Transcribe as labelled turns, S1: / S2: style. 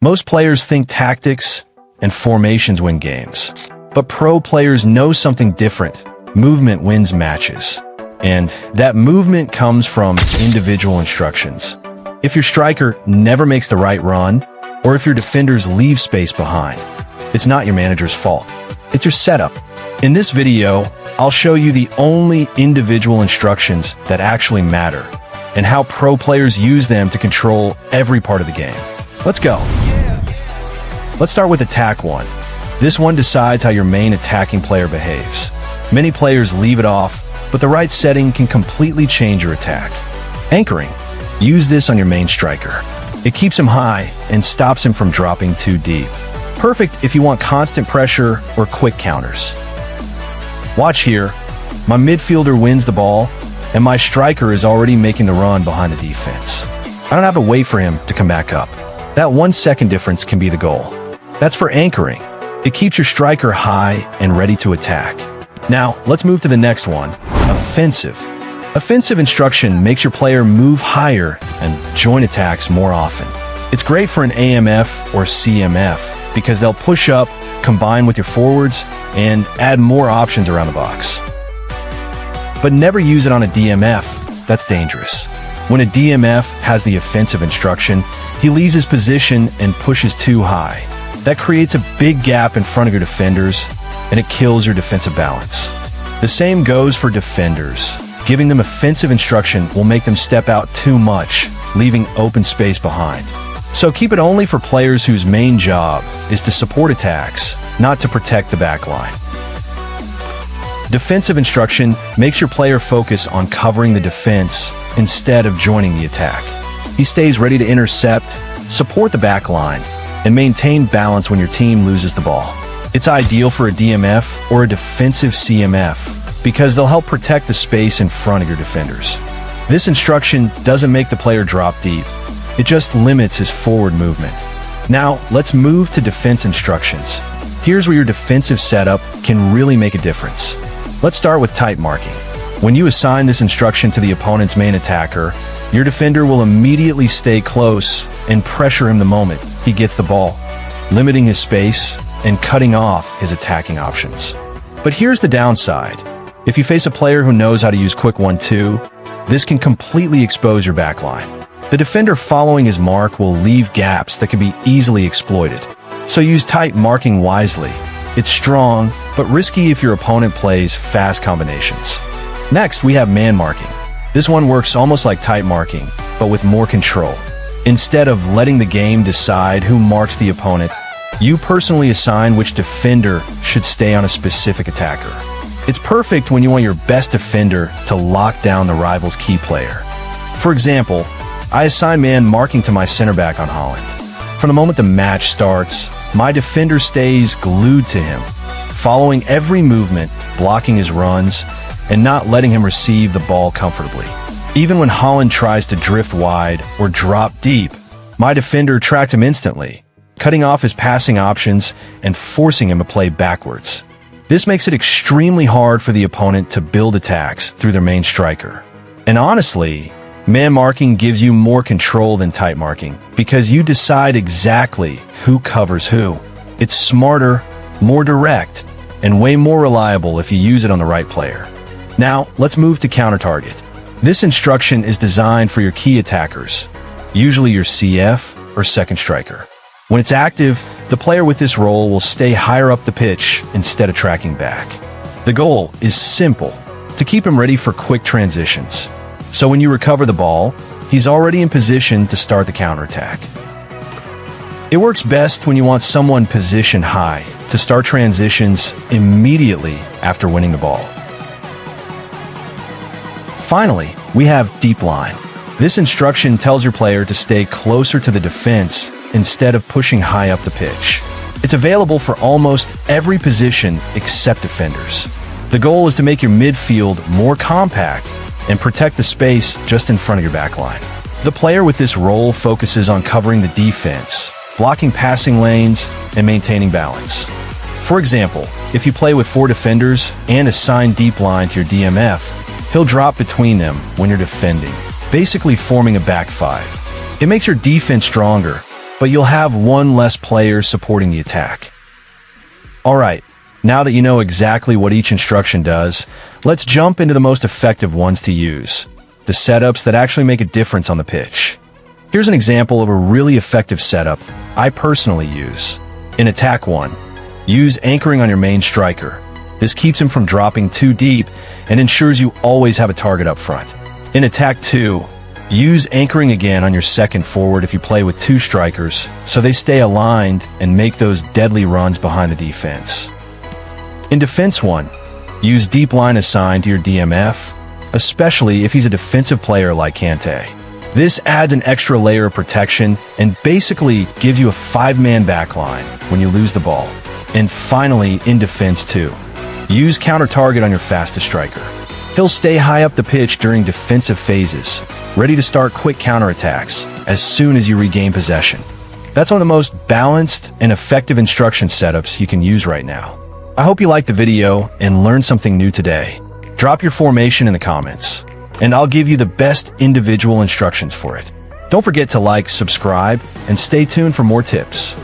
S1: Most players think tactics and formations win games, but pro players know something different. Movement wins matches, and that movement comes from individual instructions. If your striker never makes the right run, or if your defenders leave space behind, it's not your manager's fault. It's your setup. In this video, I'll show you the only individual instructions that actually matter, and how pro players use them to control every part of the game. Let's go. Let's start with Attack 1. This one decides how your main attacking player behaves. Many players leave it off, but the right setting can completely change your attack. Anchoring. Use this on your main striker. It keeps him high and stops him from dropping too deep. Perfect if you want constant pressure or quick counters. Watch here. My midfielder wins the ball, and my striker is already making the run behind the defense. I don't have to wait for him to come back up. That 1 second difference can be the goal. That's for anchoring. It keeps your striker high and ready to attack. Now, let's move to the next one, offensive. Offensive instruction makes your player move higher and join attacks more often. It's great for an AMF or CMF because they'll push up, combine with your forwards, and add more options around the box. But never use it on a DMF. That's dangerous. When a DMF has the offensive instruction, he leaves his position and pushes too high. That creates a big gap in front of your defenders, and it kills your defensive balance. The same goes for defenders. Giving them offensive instruction will make them step out too much, leaving open space behind. So keep it only for players whose main job is to support attacks, not to protect the back line. Defensive instruction makes your player focus on covering the defense instead of joining the attack. He stays ready to intercept, support the back line, and maintain balance when your team loses the ball. It's ideal for a DMF or a defensive CMF because they'll help protect the space in front of your defenders. This instruction doesn't make the player drop deep. It just limits his forward movement. Now, let's move to defense instructions. Here's where your defensive setup can really make a difference. Let's start with tight marking. When you assign this instruction to the opponent's main attacker, your defender will immediately stay close and pressure him the moment he gets the ball, limiting his space and cutting off his attacking options. But here's the downside. If you face a player who knows how to use quick 1-2, this can completely expose your backline. The defender following his mark will leave gaps that can be easily exploited. So use tight marking wisely. It's strong, but risky if your opponent plays fast combinations. Next, we have man marking. This one works almost like tight marking, but with more control. Instead of letting the game decide who marks the opponent, you personally assign which defender should stay on a specific attacker. It's perfect when you want your best defender to lock down the rival's key player. For example, I assign man marking to my center back on Holland. From the moment the match starts, my defender stays glued to him, following every movement, blocking his runs, and not letting him receive the ball comfortably. Even when Holland tries to drift wide or drop deep, my defender tracks him instantly, cutting off his passing options and forcing him to play backwards. This makes it extremely hard for the opponent to build attacks through their main striker. And honestly, man marking gives you more control than tight marking because you decide exactly who covers who. It's smarter, more direct, and way more reliable if you use it on the right player. Now, let's move to counter target. This instruction is designed for your key attackers, usually your CF or second striker. When it's active, the player with this role will stay higher up the pitch instead of tracking back. The goal is simple, to keep him ready for quick transitions. So when you recover the ball, he's already in position to start the counterattack. It works best when you want someone positioned high to start transitions immediately after winning the ball. Finally, we have deep line. This instruction tells your player to stay closer to the defense instead of pushing high up the pitch. It's available for almost every position except defenders. The goal is to make your midfield more compact and protect the space just in front of your backline. The player with this role focuses on covering the defense, blocking passing lanes, and maintaining balance. For example, if you play with 4 defenders and assign deep line to your DMF, he'll drop between them when you're defending, basically forming a back 5. It makes your defense stronger, but you'll have one less player supporting the attack. Alright, now that you know exactly what each instruction does, let's jump into the most effective ones to use, the setups that actually make a difference on the pitch. Here's an example of a really effective setup I personally use. In Attack 1, use anchoring on your main striker. This keeps him from dropping too deep and ensures you always have a target up front. In Attack 2, use anchoring again on your second forward if you play with two strikers, so they stay aligned and make those deadly runs behind the defense. In Defense 1, use deep line assigned to your DMF, especially if he's a defensive player like Kante. This adds an extra layer of protection and basically gives you a 5-man backline when you lose the ball. And finally, in Defense 2, use counter-target on your fastest striker. He'll stay high up the pitch during defensive phases, ready to start quick counterattacks as soon as you regain possession. That's one of the most balanced and effective instruction setups you can use right now. I hope you liked the video and learned something new today. Drop your formation in the comments, and I'll give you the best individual instructions for it. Don't forget to like, subscribe, and stay tuned for more tips.